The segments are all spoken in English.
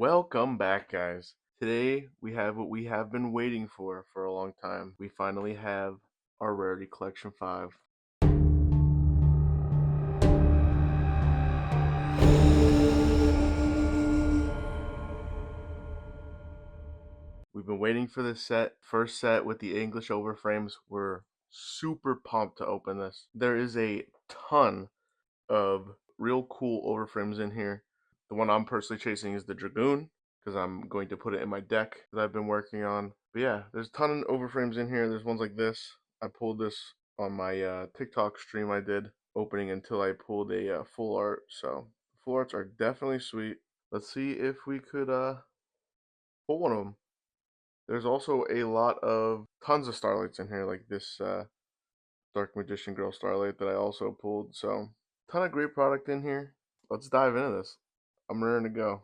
Welcome back, guys. Today we have what we have been waiting for a long time. We finally have our Rarity Collection 5. We've been waiting for this set. First set with the English overframes. We're super pumped to open this. There is a ton of real cool overframes in here. The one I'm personally chasing is the Dragoon, because I'm going to put it in my deck that I've been working on. But yeah, there's a ton of overframes in here. There's ones like this. I pulled this on my TikTok stream I did, opening until I pulled a full art. So full arts are definitely sweet. Let's see if we could pull one of them. There's also a lot of tons of starlights in here, like this Dark Magician Girl Starlight that I also pulled. So ton of great product in here. Let's dive into this. I'm ready to go.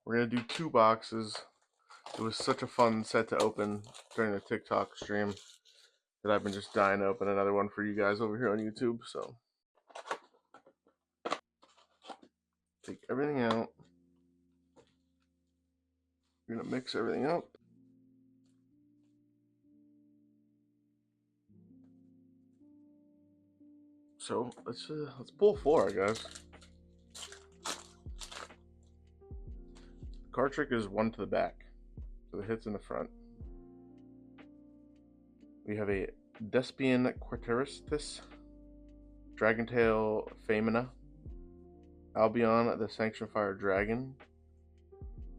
We're gonna do 2 boxes. It was such a fun set to open during the TikTok stream that I've been just dying to open another one for you guys over here on YouTube. So take everything out. We're gonna mix everything up. So let's pull 4, guys. Card trick is 1 to the back, so the hit's in the front. We have a Despian Quarteristus, Dragontail Famina, Albion the Sanctionfire Dragon,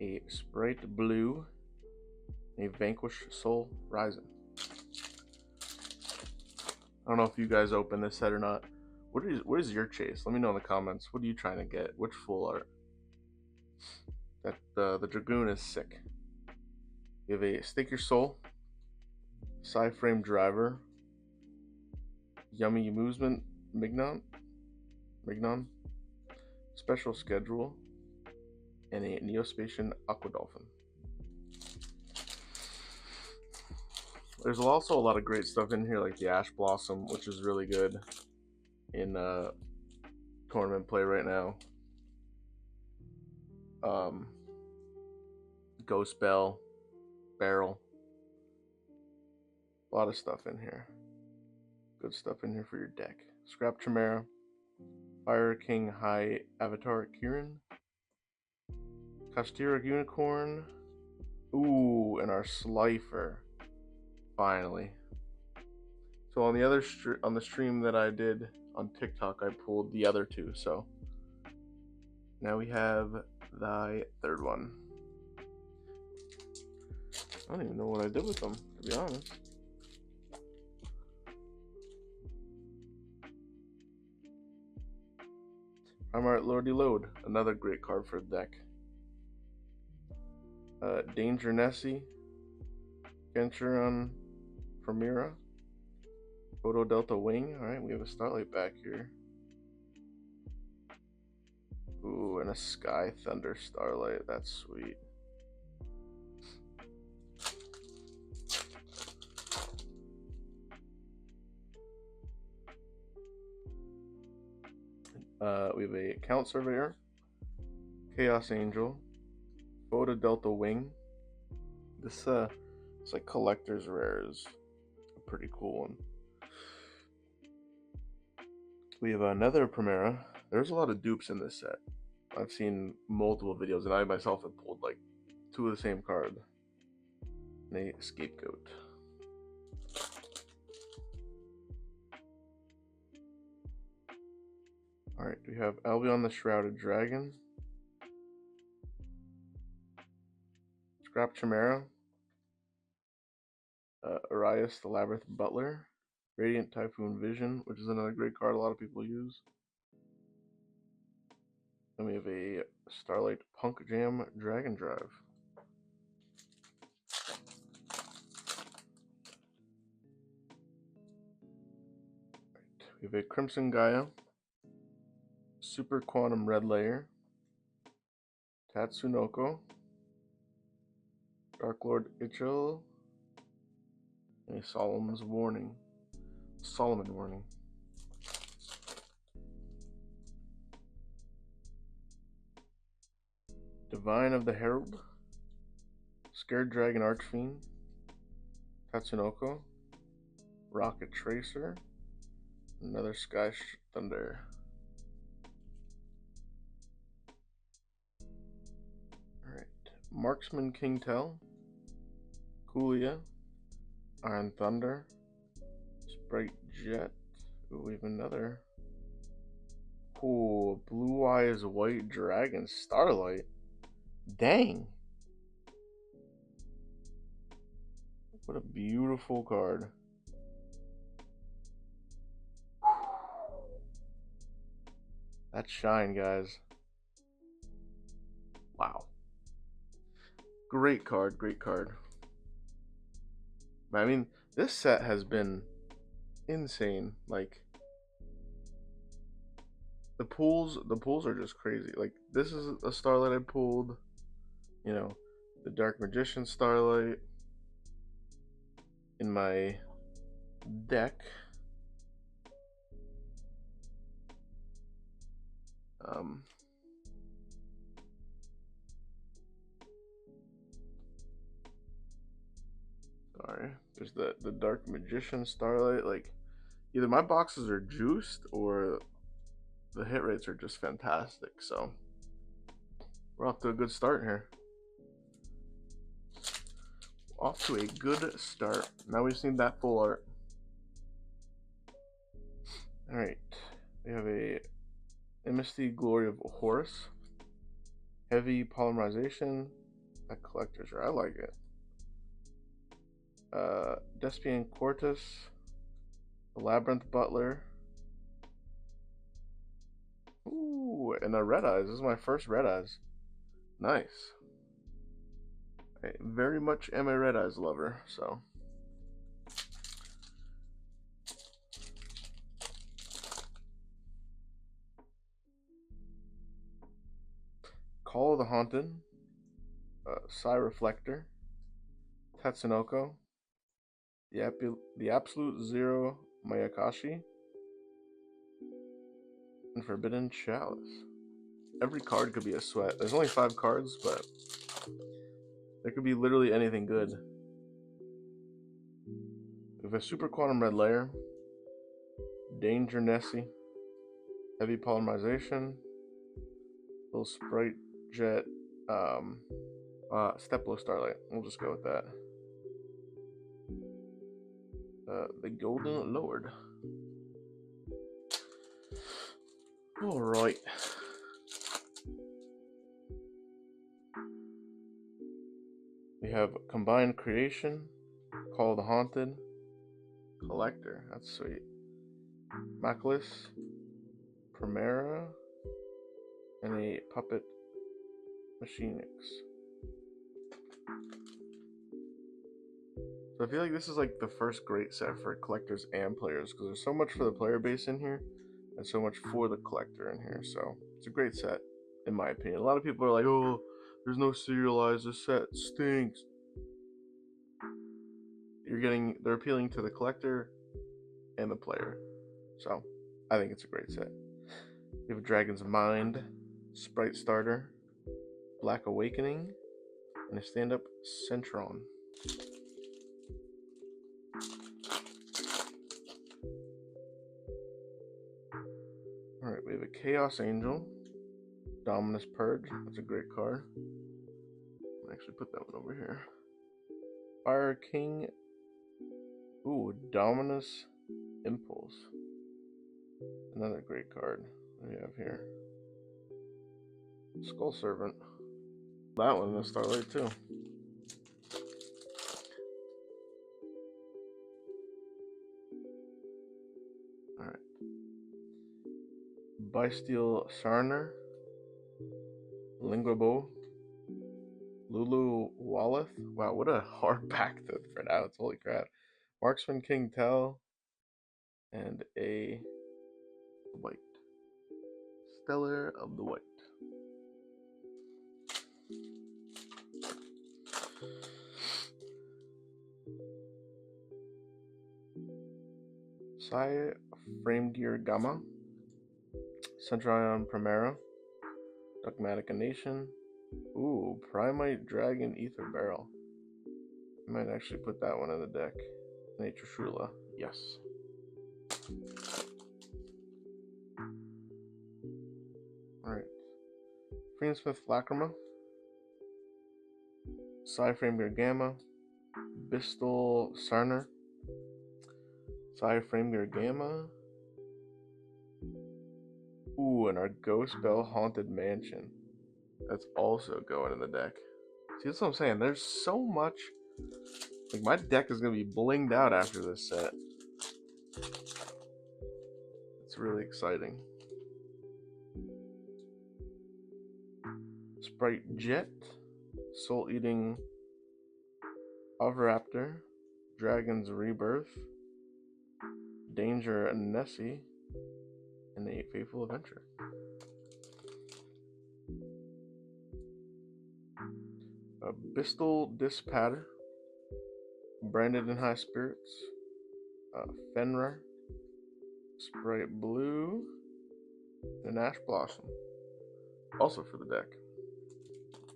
a Sprite Blue, a Vanquish Soul Rising. I don't know if you guys open this set or not. What is your chase? Let me know in the comments. What are you trying to get? Which full art? The Dragoon is sick. You have a Stake Your Soul, Sci-Frame Driver, Yummy Amusement Mignon, Special Schedule, and a Neospatian Aquadolphin. There's also a lot of great stuff in here, like the Ash Blossom, which is really good in tournament play right now. Ghost Bell, Barrel. A lot of stuff in here. Good stuff in here for your deck. Scrap Chimera, Fire King High Avatar Kieran, Kastira Unicorn. Ooh, and our Slifer. Finally. So on the other on the stream that I did on TikTok, I pulled the other 2. So now we have the third one. I don't even know what I did with them, to be honest. Art Lordy Load, another great card for the deck. Danger Nessie, Genshiron Primera, Photo Delta Wing. Alright, we have a Starlight back here. Ooh, and a Sky Thunder Starlight. That's sweet. We have a Count Surveyor, Chaos Angel, Photo Delta Wing. This it's like collector's rares. A pretty cool one. We have another Primera. There's a lot of dupes in this set. I've seen multiple videos, and I myself have pulled like 2 of the same card. And a Scapegoat. Alright, we have Albion the Shrouded Dragon, Scrap Chimera, Arias the Labyrinth Butler, Radiant Typhoon Vision, which is another great card a lot of people use. Then we have a Starlight Punk Jam Dragon Drive. We have a Crimson Gaia, Super Quantum Red Layer, Tatsunoko, Dark Lord Ichil, and a Solomon Warning. Divine of the Herald, Scared Dragon Archfiend, Tatsunoko, Rocket Tracer, another Sky Thunder. Alright, Marksman King Tell, Coolia, Iron Thunder, Sprite Jet. Ooh, we have another. Ooh, Blue Eyes White Dragon Starlight. Dang. What a beautiful card. That's shine, guys. Wow. Great card, great card. I mean, this set has been insane. Like, the pulls are just crazy. Like, this is a Starlight I pulled. You know, the Dark Magician Starlight in my deck. Sorry, there's the Dark Magician Starlight. Like, either my boxes are juiced or the hit rates are just fantastic. So we're off to a good start here. Off to a good start. Now we've seen that full art. Alright, we have a Misty Glory of Horus, Heavy Polymerization, a Collector's Rare, I like it. Despian Quartus, the Labyrinth Butler. Ooh, and a Red-Eyes. This is my first Red-Eyes. Nice. I very much am a Red-Eyes lover, so. Call of the Haunted, Psy Reflector, Tatsunoko, the Absolute Zero Mayakashi, and Forbidden Chalice. Every card could be a sweat. There's only 5 cards, but there could be literally anything good. We have a Super Quantum Red Layer, Danger Nessie, Heavy Polymerization, little Sprite Jet, Steplo Starlight. We'll just go with that. The Golden Lord. Alright. We have Combined Creation, Call of the Haunted, Collector. That's sweet. Mackless, Primera, and a Puppet Machinix. So I feel like this is like the first great set for collectors and players, because there's so much for the player base in here and so much for the collector in here. So it's a great set, in my opinion. A lot of people are like, oh, there's no serialized, this set stinks. They're appealing to the collector and the player. So I think it's a great set. We have Dragon's Mind, Sprite Starter, Black Awakening, and a stand-up Centron. Alright, we have a Chaos Angel, Dominus Purge. That's a great card. I'll actually put that one over here. Fire King. Ooh, Dominus Impulse. Another great card we have here. Skull Servant. That one, the Starlight too. Alright. Bestial Sarner, Linguabo, Lulu Walleth. Wow, what a hard pack to print out. Holy crap. Marksman King Tell, and a White. Stellar of the White. Psy Frame Gear Gamma, Centurion Primera, Dogmatic Nation, Ooh, Primite Dragon Ether Barrel. I might actually put that one in the deck. Nature Shula, yes. Alright. Freemsmith Lacrima. Psyframe Gamma. Bistal Sarner. Psyframe Gamma. Ooh, and our Ghost Bell Haunted Mansion. That's also going in the deck. See, that's what I'm saying. There's so much. Like, my deck is going to be blinged out after this set. It's really exciting. Sprite Jet. Soul Eating Oviraptor. Dragon's Rebirth. Danger Nessie. And a Faithful Adventure. A Bistal Dispatter. Branded in High Spirits. Fenrir. Sprite Blue. And Ash Blossom. Also for the deck,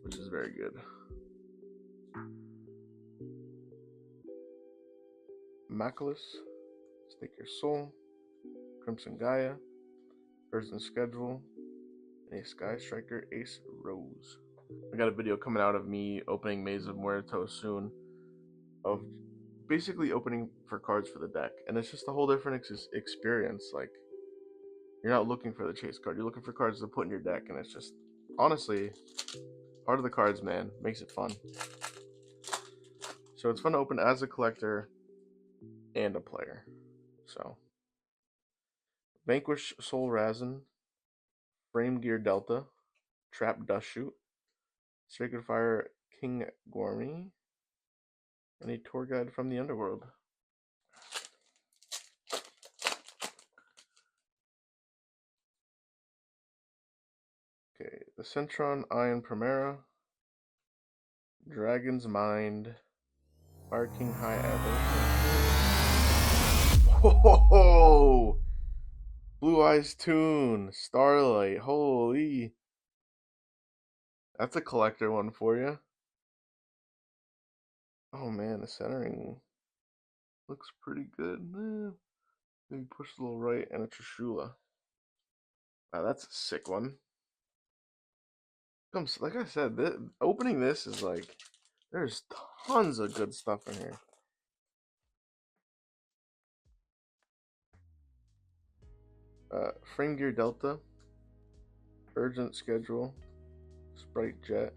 which is very good. Macalus. Stake Your Soul. Crimson Gaia. Urgent Schedule. And a Sky Striker Ace Rose. I got a video coming out of me opening Maze of Muertos soon, of basically opening for cards for the deck, and it's just a whole different experience. Like, you're not looking for the chase card, you're looking for cards to put in your deck, and it's just, honestly, part of the cards, man, makes it fun. So it's fun to open as a collector and a player. So Vanquish Soul Razin, Frame Gear Delta, Trap Dust Shoot, Sacred Fire King Gormy, and a Tour Guide from the Underworld. Okay, the Centron Iron Primera, Dragon's Mind, Fire King High Evolution. Whoa! Blue Eyes Toon, Starlight, holy. That's a collector one for you. Oh man, the centering looks pretty good. Maybe push a little right and a Trishula. Wow, that's a sick one. Like I said, opening this is like, there's tons of good stuff in here. Frame Gear Delta, Urgent Schedule, Sprite Jet,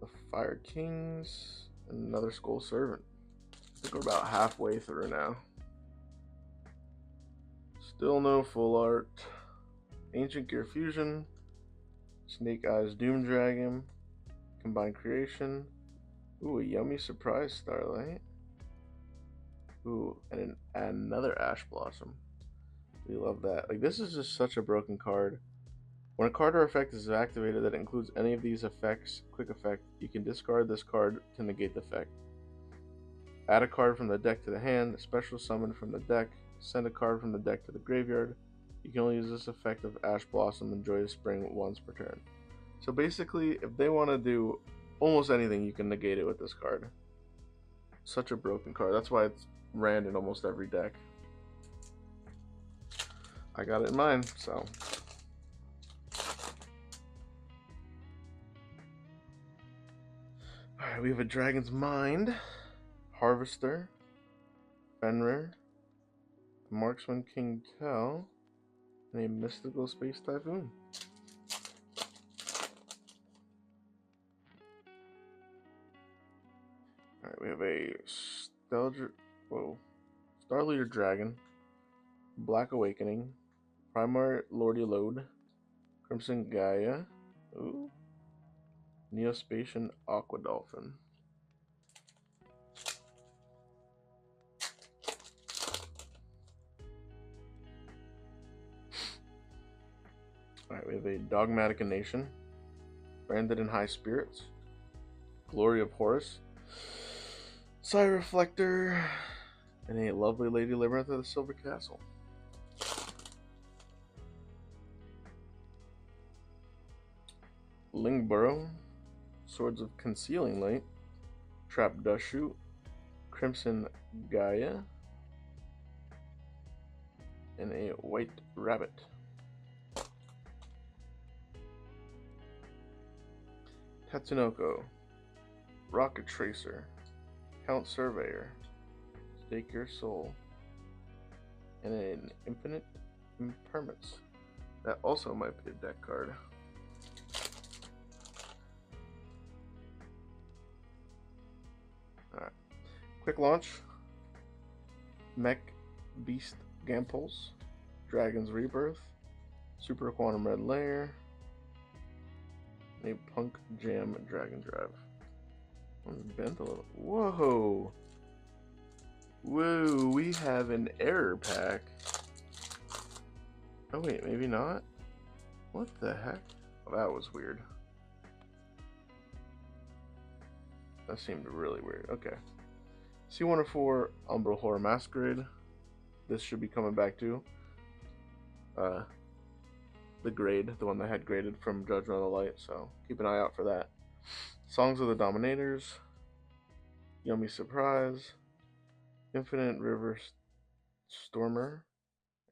the Fire Kings, and another Skull Servant. I think we're about halfway through now. Still no full art. Ancient Gear Fusion, Snake Eyes Doom Dragon, Combined Creation. Ooh, a Yummy Surprise Starlight. Ooh, and another Ash Blossom. We love that. Like, this is just such a broken card. When a card or effect is activated that includes any of these effects, quick effect, you can discard this card to negate the effect. Add a card from the deck to the hand, special summon from the deck, send a card from the deck to the graveyard. You can only use this effect of Ash Blossom and Joyous Spring once per turn. So basically, if they want to do almost anything, you can negate it with this card. Such a broken card. That's why it's ran in almost every deck. I got it in mind, so. Alright, we have a Dragon's Mind, Harvester, Fenrir, Marksman King Tel, and a Mystical Space Typhoon. Alright, we have a Starleader Dragon, Black Awakening, Primar Lordy Load, Crimson Gaia, ooh, Neospatian Aqua Dolphin. Alright, we have a Dogmatic Nation, Branded in High Spirits, Glory of Horus, Psy Reflector, and a Lovely Lady Labyrinth of the Silver Castle. Lingborough, Swords of Concealing Light, Trap Dust Shoot, Crimson Gaia, and a White Rabbit. Tatsunoko, Rocket Tracer, Count Surveyor, Stake Your Soul, and an Infinite Impermanence. That also might be a deck card. Alright. Quick launch. Mech Beast Gampulse, Dragon's Rebirth, Super Quantum Red Layer, and a Punk Jam Dragon Drive. Bent a little. Whoa! Whoa, we have an error pack. Oh wait, maybe not? What the heck? Oh, that was weird. That seemed really weird. Okay. C104 Umbral Horror Masquerade. This should be coming back too. The grade, the one that had graded from Judgment of the Light, so keep an eye out for that. Songs of the Dominators, Yummy Surprise, Infinite River Stormer,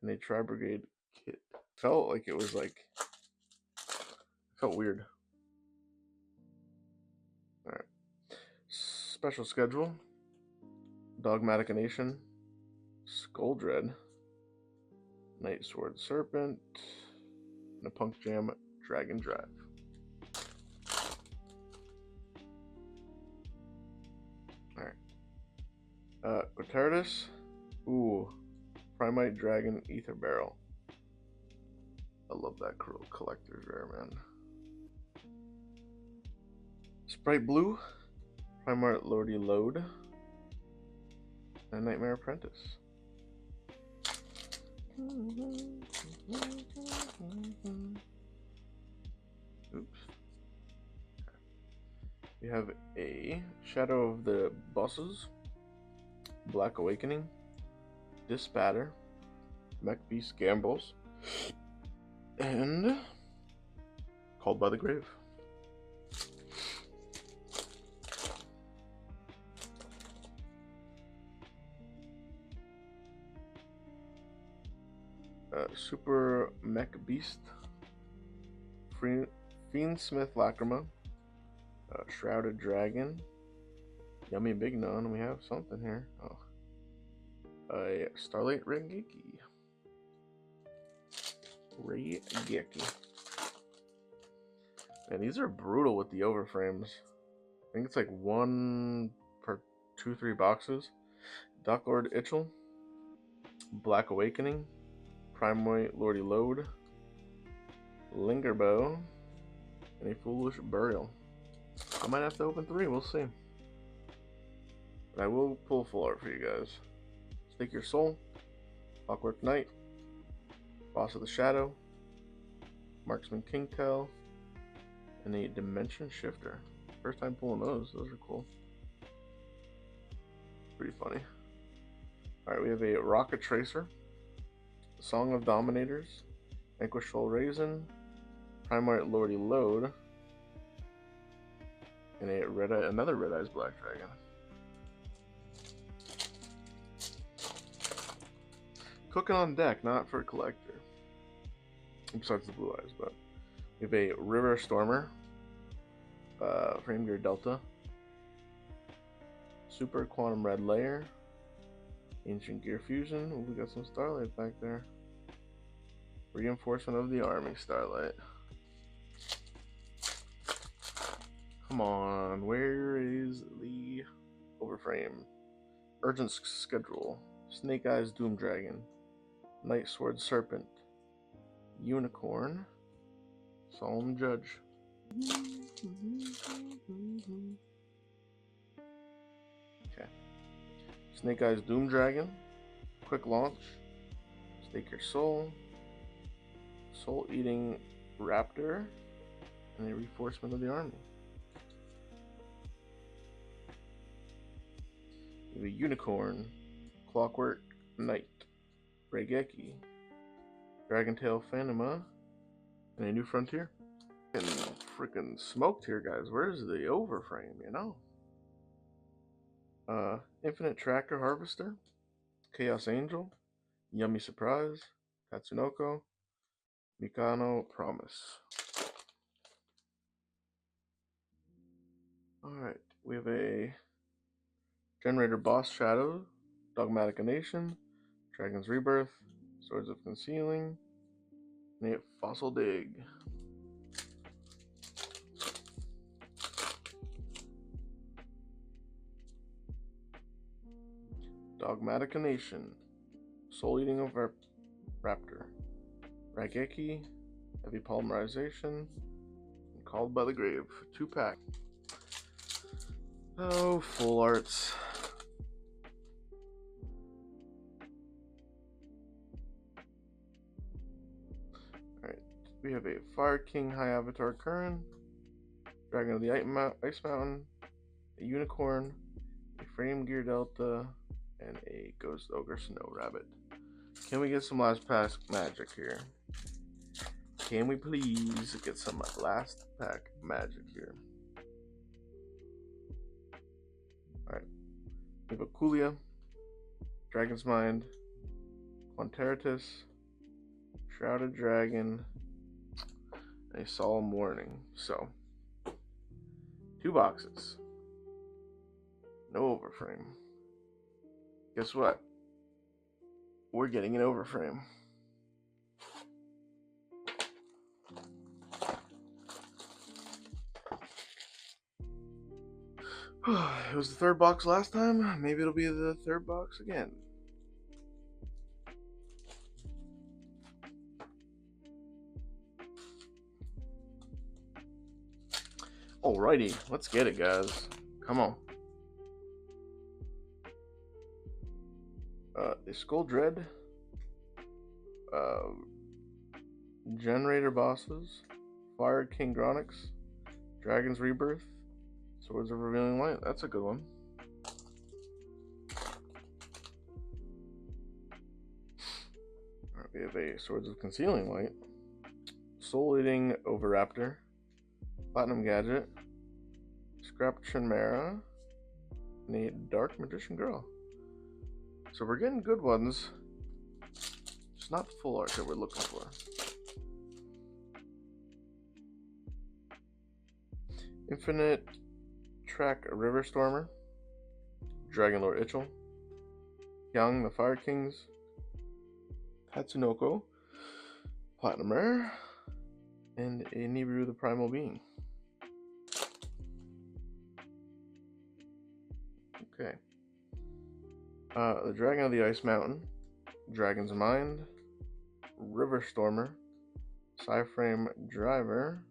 and a Tri-Brigade kit. Felt like it was like, felt weird. Alright. Special schedule, Dogmatic Nation, Skull Dread, Night Sword Serpent, and a Punk Jam Dragon Drive. Alright. Quatardus. Ooh. Primite Dragon Ether Barrel. I love that collector's rare, man. Sprite Blue. Primite Lordy Load. And Nightmare Apprentice. Oops. We have a Shadow of the Bosses, Black Awakening, Dispatter, Mech Beast Gambles, and Called by the Grave. Super Mech Beast, Fiendsmith Lacrima, Shrouded Dragon, Yummy Big Non. We have something here. Oh, a Starlight Regeki. And these are brutal with the overframes. I think it's like 1 per 2-3 boxes. Dock Lord Itchel, Black Awakening, Primate Lordy Load, Lingerbow, and a Foolish Burial. I might have to open 3, we'll see. But I will pull full art for you guys. Stake Your Soul, Clockwork Knight, Boss of the Shadow, Marksman Kingtail, and a Dimension Shifter. First time pulling those are cool. Pretty funny. Alright, we have a Rocket Tracer, Song of Dominators, Vanquish Soul Raisin, Primate Lordy Load, and a another Red-Eyes Black Dragon. Cooking on deck, not for a collector. Besides the Blue Eyes, but we have a River Stormer, Frame Gear Delta, Super Quantum Red Layer, Ancient Gear Fusion. Ooh, we got some Starlight back there. Reinforcement of the Army Starlight. Come on, where is the overframe? Urgent Schedule, Snake Eyes Doom Dragon, Night Sword Serpent, Unicorn, Solemn Judge. Okay. Snake Eyes Doom Dragon, Quick Launch, Stake Your Soul, Soul Eating Raptor, and a Reinforcement of the Army. We have a Unicorn, Clockwork Knight, Regeki, Dragon Tail Phanoma, and a New Frontier. And freaking smoked here, guys. Where's the overframe, you know? Infinite Tracker Harvester, Chaos Angel, Yummy Surprise, Tatsunoko, Mikano Promise. Alright, we have a Generator Boss Shadow, Dogmatic Nation, Dragon's Rebirth, Swords of Concealing, and a Fossil Dig. Dogmatic Nation, Soul Eating of Raptor, Rageki, Heavy Polymerization, and Called by the Grave. 2-pack. Oh, full arts. Alright, we have a Fire King High Avatar Curran, Dragon of the Ice Mountain, a Unicorn, a Frame Gear Delta, and a Ghost Ogre Snow Rabbit. Can we get some last pack magic here? Can we please get some last pack magic here? Alright. We have a Kulia, Dragon's Mind, Quanteratus, Shrouded Dragon, and a Solemn Warning. So, 2 boxes. No overframe. Guess what? We're getting an overframe. It was the 3rd box last time. Maybe it'll be the 3rd box again. Alrighty, let's get it, guys. Come on. The Skull Dread, Generator Bosses, Fire King Gronix, Dragon's Rebirth, Swords of Revealing Light. That's a good one. Alright, we have a Swords of Concealing Light, Soul Eating Oviraptor, Platinum Gadget, Scrap Chimera, and a Dark Magician Girl. So we're getting good ones. It's not the full art that we're looking for. Infinite Track River Stormer, Dragon Lord Ichel, Yang the Fire Kings, Tatsunoko, Platinum Rare, and a Nibiru the Primal Being. Okay. The Dragon of the Ice Mountain, Dragon's Mind, River Stormer, Psyframe Driver,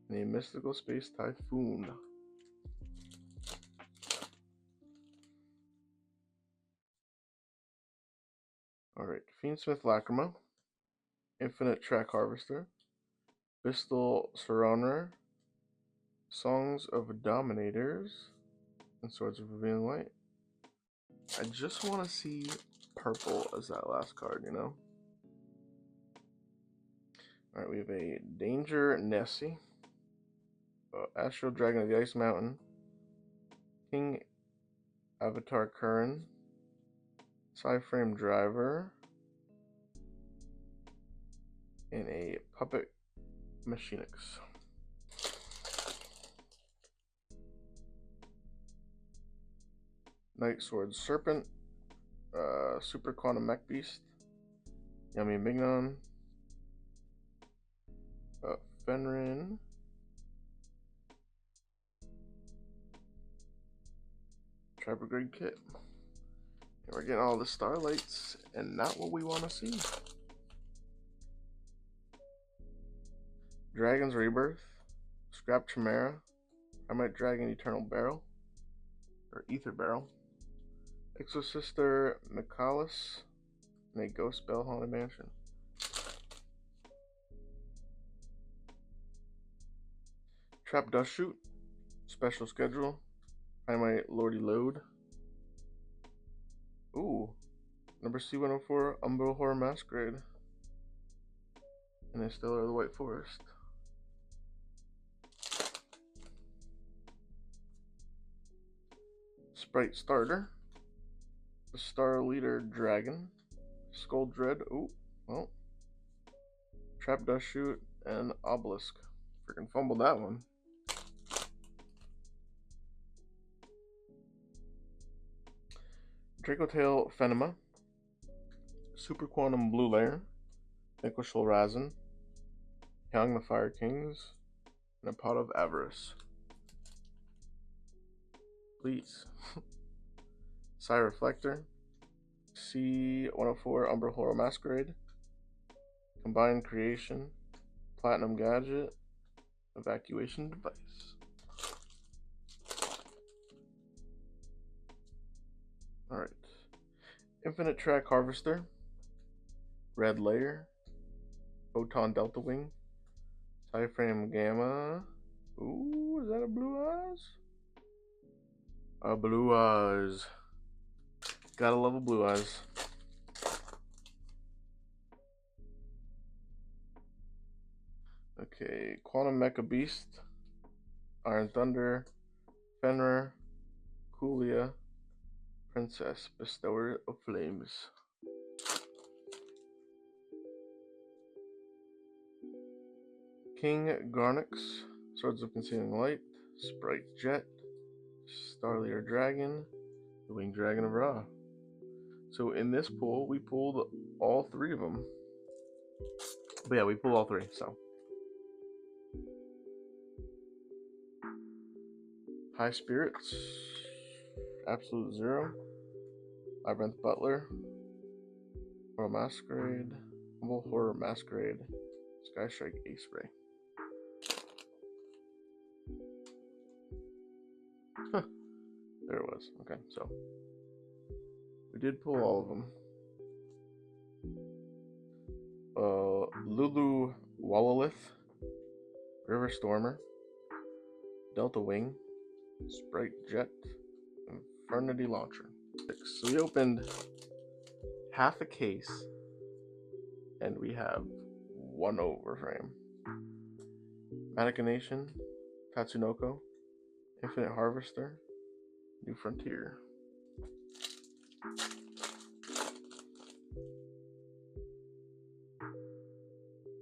and a Mystical Space Typhoon. Alright, Fiendsmith Lacrima, Infinite Track Harvester, Pistol Surroundrer, Songs of Dominators, and Swords of Revealing Light. I just want to see purple as that last card, you know? Alright, we have a Danger Nessie, Astral Dragon of the Ice Mountain, King Avatar Curran, Psyframe Driver, and a Puppet Machinix. Night Sword Serpent, Super Quantum Mech Beast, Yummy Mignon, Fenrin, Tribergrade Kit. And we're getting all the Starlights and not what we want to see. Dragon's Rebirth, Scrap Chimera, Primate Dragon Eternal Barrel, or Ether Barrel, Exosister Michalis, and a Ghost Bell Haunted Mansion. Trap Dust Shoot, Special Schedule, Primate Lordy Load. Ooh, number C104, Umbral Horror Masquerade, and a Stellar of the White Forest. Sprite Starter, the Star Leader Dragon, Skull Dread, oh, well, Trap Dust Shoot, and Obelisk. Freaking fumbled that one. Dracotail Phenema, Super Quantum Blue Layer, Vanquishal Razin, Young the Fire Kings, and a Pot of Avarice. Please. Psy Reflector, C104 Umbra Horror Masquerade, Combined Creation, Platinum Gadget, Evacuation Device. Alright. Infinite Track Harvester, Red Layer, Photon Delta Wing, Tyframe Gamma. Ooh, is that a Blue Eyes? A Blue Eyes. Gotta love a Blue Eyes. Okay, Quantum Mecha Beast, Iron Thunder, Fenrir, Coolia, Princess, Bestower of Flames. King Garnix, Swords of Concealing Light, Sprite Jet, Starlier Dragon, the Winged Dragon of Ra. So in this pull, we pulled all three of them. But yeah, we pulled all three, so. High Spirits, Absolute Zero, Labyrinth Butler, Horror Masquerade, Humble Horror Masquerade, Sky Strike Ace Ray. Huh. There it was. Okay, so we did pull all of them. Lulu Wallalith, River Stormer, Delta Wing, Sprite Jet, Infernity Launcher. So we opened half a case, and we have one overframe. Machination, Tatsunoko, Infinite Harvester, New Frontier.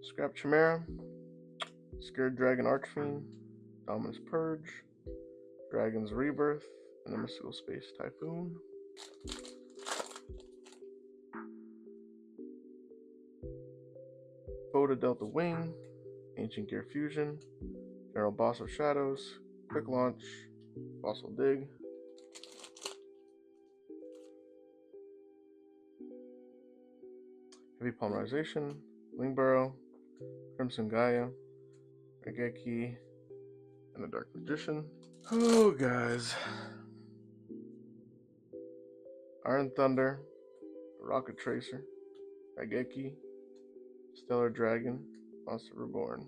Scrap Chimera, Scared Dragon Archfiend, Dominus Purge, Dragon's Rebirth, and the Mystical Space Typhoon. Boda Delta Wing, Ancient Gear Fusion, General Boss of Shadows, Quick Launch, Fossil Dig, Heavy Polymerization, Wingburrow, Crimson Gaia, Regeki, and the Dark Magician. Oh, guys. Iron Thunder, Rocket Tracer, Regeki, Stellar Dragon, Monster Reborn.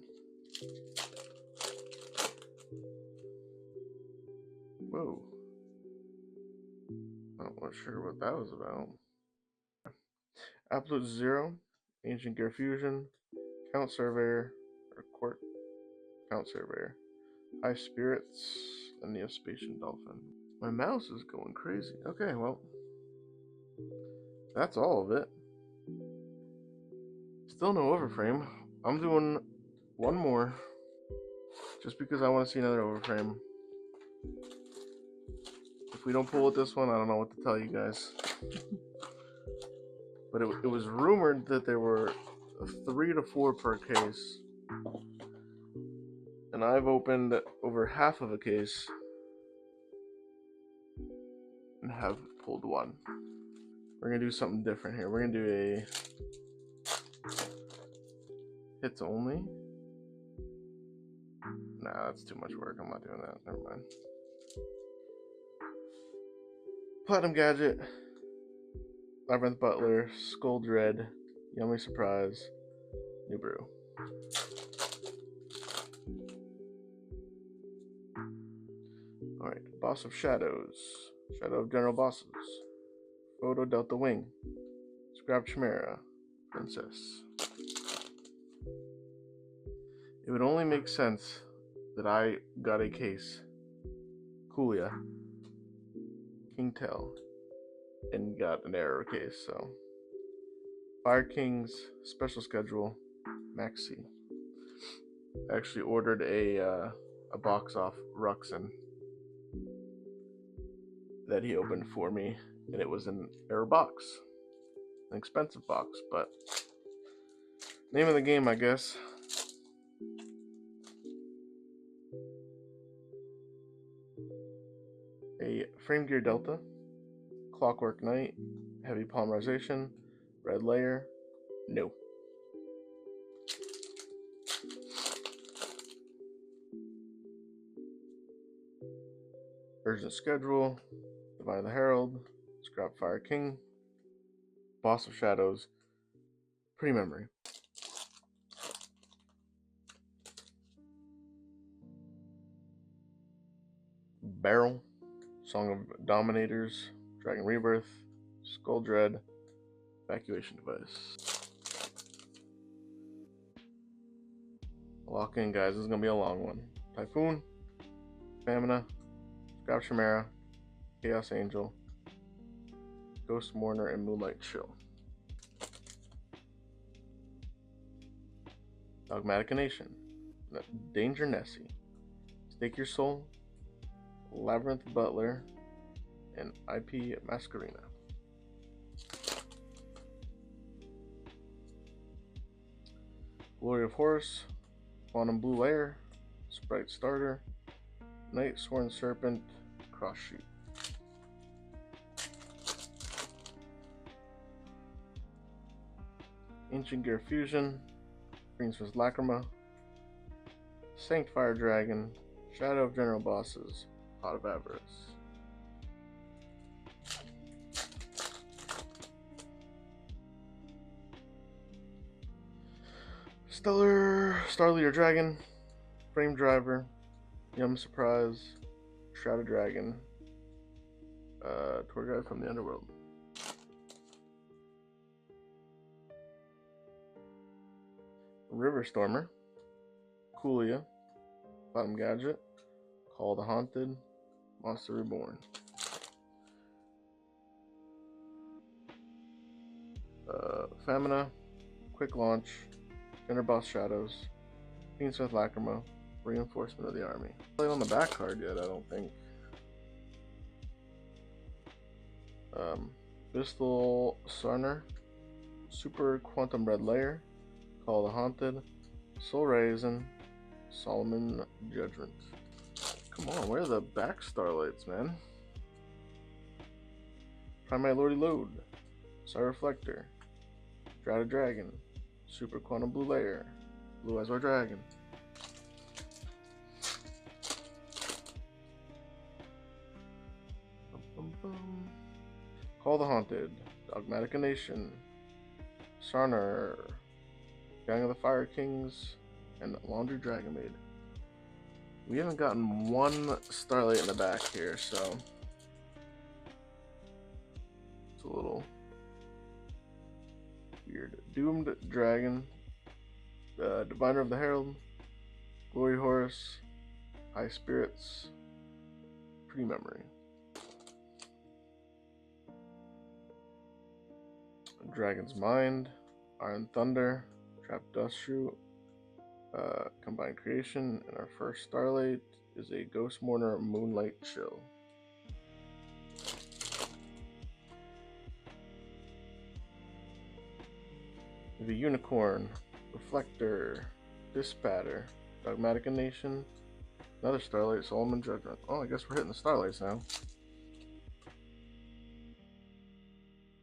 Whoa. Not sure what that was about. Absolute Zero, Ancient Gear Fusion, Count Surveyor, or Court Count Surveyor, High Spirits, and Neospatian Dolphin. My mouse is going crazy. Okay, well, that's all of it. Still no overframe. I'm doing one more, just because I want to see another overframe. If we don't pull with this one, I don't know what to tell you guys. But it was rumored that there were 3 to 4 per case. And I've opened over half of a case and have pulled one. We're going to do something different here. We're going to do a hits only. Nah, that's too much work. I'm not doing that. Never mind. Platinum Gadget, Labyrinth Butler, Skull Dread, Yummy Surprise, New Brew. Alright, Boss of Shadows, Shadow of General Bosses, Photo Delta Wing, Scrap Chimera, Princess. It would only make sense that I got a case, Coolia, King Tail, and got an error case. So Fire King's special schedule, Maxi. I actually ordered a box off Ruxin that he opened for me, and it was an error box, an expensive box, but name of the game, I guess. A Frame Gear Delta, Clockwork Knight, Heavy Polymerization, Red Layer, no. Urgent Schedule, Divine the Herald, Scrap Fire King, Boss of Shadows, Pretty Memory. Barrel, Song of Dominators, Dragon Rebirth, Skull Dread, Evacuation Device. Lock in, guys. This is going to be a long one. Typhoon, Famina, Scrap Chimera, Chaos Angel, Ghost Mourner, and Moonlight Chill. Dogmatic Nation, Danger Nessie, Stake Your Soul, Labyrinth Butler, and IP Masquerina. Glory of Horus, Quantum Blue Layer, Sprite Starter, Night Sworn Serpent, Cross Sheet. Ancient Gear Fusion, Greensmith's Lacrima, Sanctifier Dragon, Shadow of General Bosses, Pot of Avarice. Starleader Dragon, Frame Driver, Yum Surprise, Shrouded Dragon, Tour Guide from the Underworld. River Stormer, Coolia, Bottom Gadget, Call the Haunted, Monster Reborn. Famina, Quick Launch, Boss Shadows, Greensmith Lacrima, Reinforcement of the Army. Played on the back card yet, I don't think. Vistal Sarner, Super Quantum Red Layer, Call the Haunted, Soul Raisin, Solomon Judgment. Come on, where are the back starlights, man? Primate Lordy Load, Star Reflector, Shrouded Dragon, Super Quantum Blue Layer, Blue Eyes White Dragon. Call the Haunted, Dogmatic Nation, Sarner, Gang of the Fire Kings, and Laundry Dragon Maid. We haven't gotten one starlight in the back here, so it's a little weird. Doomed Dragon, Diviner of the Herald, Glory Horse, High Spirits, Pretty Memory. Dragon's Mind, Iron Thunder, Trap Dust Shoot, Combined Creation, and our first starlight is a Ghost Mourner Moonlight Chill. We have a Unicorn, Reflector, Dispatter, Dogmatic Nation, another starlight, Solomon Judgment. Oh, I guess we're hitting the starlights now.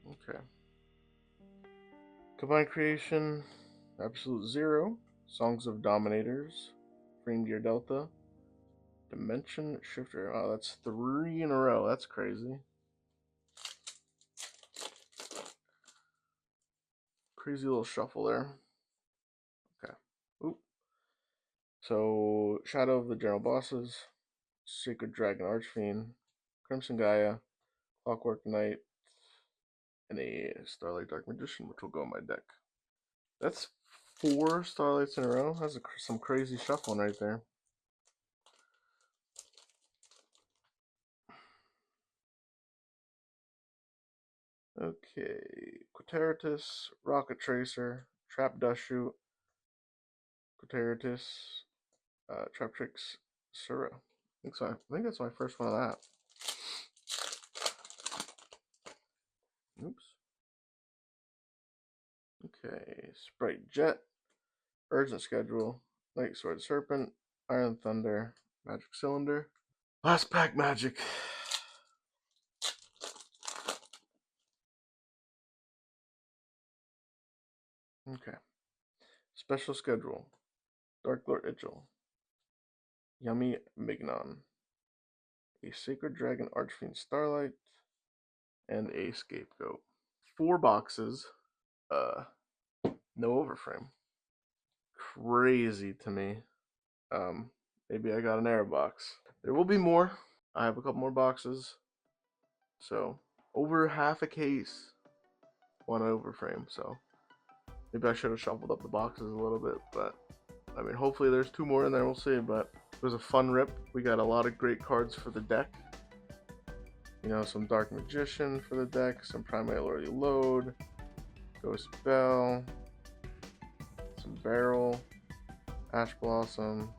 Okay. Combined Creation, Absolute Zero, Songs of Dominators, Frame Gear Delta, Dimension Shifter. Oh, that's 3 in a row. That's crazy. Crazy little shuffle there. Okay. Oop. So, Shadow of the General Bosses, Sacred Dragon Archfiend, Crimson Gaia, Clockwork Knight, and a Starlight Dark Magician, which will go in my deck. That's 4 starlights in a row. That's some crazy shuffling right there. Okay, Quatertus, Rocket Tracer, Trap Dust Shoot, Quatertus, Traptrix, Sura. I think that's my first one of that. Oops. Okay, Sprite Jet, Urgent Schedule, Light Sword Serpent, Iron Thunder, Magic Cylinder. Last pack magic. Okay. Special Schedule, Dark Lord Ichel, Yummy Mignon, a Sacred Dragon Archfiend Starlight, and a Scapegoat. 4 boxes, no overframe. Crazy to me. Maybe I got an error box. There will be more. I have a couple more boxes. So, over half a case, one overframe. So, maybe I should have shuffled up the boxes a little bit. But, I mean, hopefully there's 2 more in there. We'll see. But it was a fun rip. We got a lot of great cards for the deck. You know, some Dark Magician for the deck, some Primality Load, Ghost Bell, some Barrel, Ash Blossom.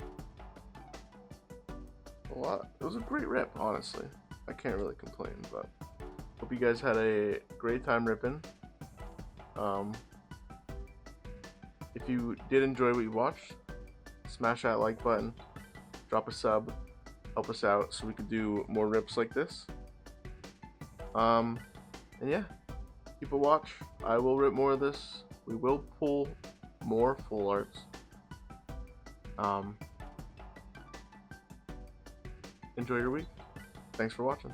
A lot. It was a great rip, honestly. I can't really complain, but hope you guys had a great time ripping. If you did enjoy what you watched, smash that like button, drop a sub, help us out so we could do more rips like this. And yeah, keep a watch. I will rip more of this. We will pull more full arts. Enjoy your week. Thanks for watching.